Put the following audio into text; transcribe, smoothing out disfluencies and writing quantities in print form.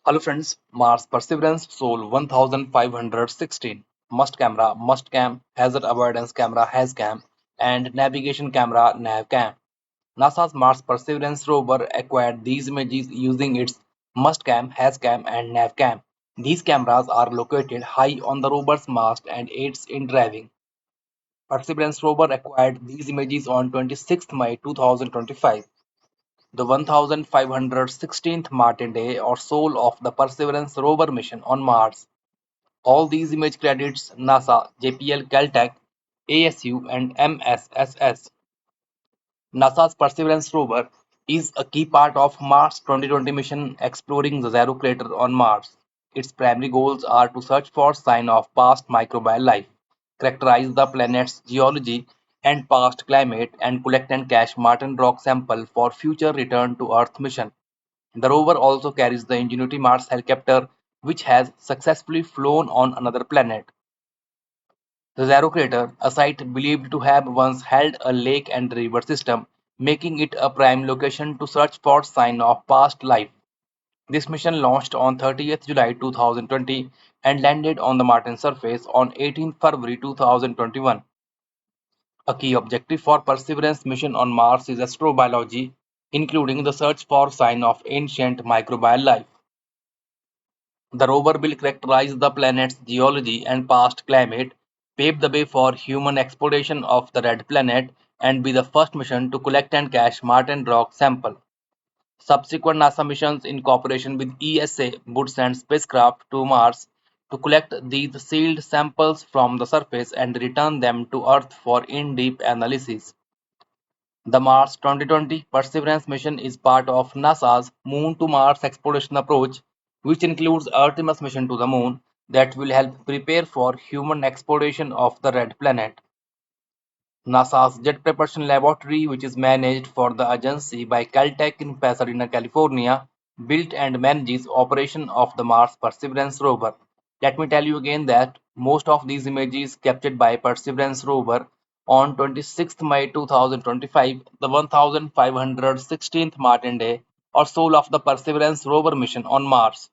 Hello friends, Mars Perseverance Sol 1516, Must Camera, Must Cam, Hazard Avoidance Camera, HazCam, and Navigation Camera, NavCam. NASA's Mars Perseverance rover acquired these images using its Must Cam, HazCam, and NavCam. These cameras are located high on the rover's mast and aids in driving. Perseverance rover acquired these images on 26 May 2025. The 1516th Martin Day or soul of the Perseverance rover mission on Mars. All these image credits NASA, JPL Caltech, ASU, and MSSS. NASA's Perseverance rover is a key part of Mars 2020 mission exploring the Zero crater on Mars. Its primary goals are to search for signs of past microbial life, characterize the planet's geology and past climate, and collect and cache Martian rock sample for future return to Earth mission. The rover also carries the Ingenuity Mars helicopter, which has successfully flown on another planet. The Zero crater, a site believed to have once held a lake and river system, making it a prime location to search for signs of past life. This mission launched on 30th July 2020 and landed on the Martian surface on 18th February 2021. A key objective for Perseverance mission on Mars is astrobiology, including the search for signs of ancient microbial life. The rover will characterize the planet's geology and past climate, pave the way for human exploration of the red planet, and be the first mission to collect and cache Martian rock sample. Subsequent NASA missions in cooperation with ESA would send spacecraft to Mars to collect these sealed samples from the surface and return them to Earth for in-depth analysis. The Mars 2020 Perseverance mission is part of NASA's Moon to Mars exploration approach, which includes Artemis mission to the Moon that will help prepare for human exploration of the red planet. NASA's Jet Propulsion Laboratory, which is managed for the agency by Caltech in Pasadena, California, built and manages operation of the Mars Perseverance rover. Let me tell you again that most of these images captured by Perseverance rover on 26th May 2025, the 1516th Martin Day, or soul of the Perseverance rover mission on Mars.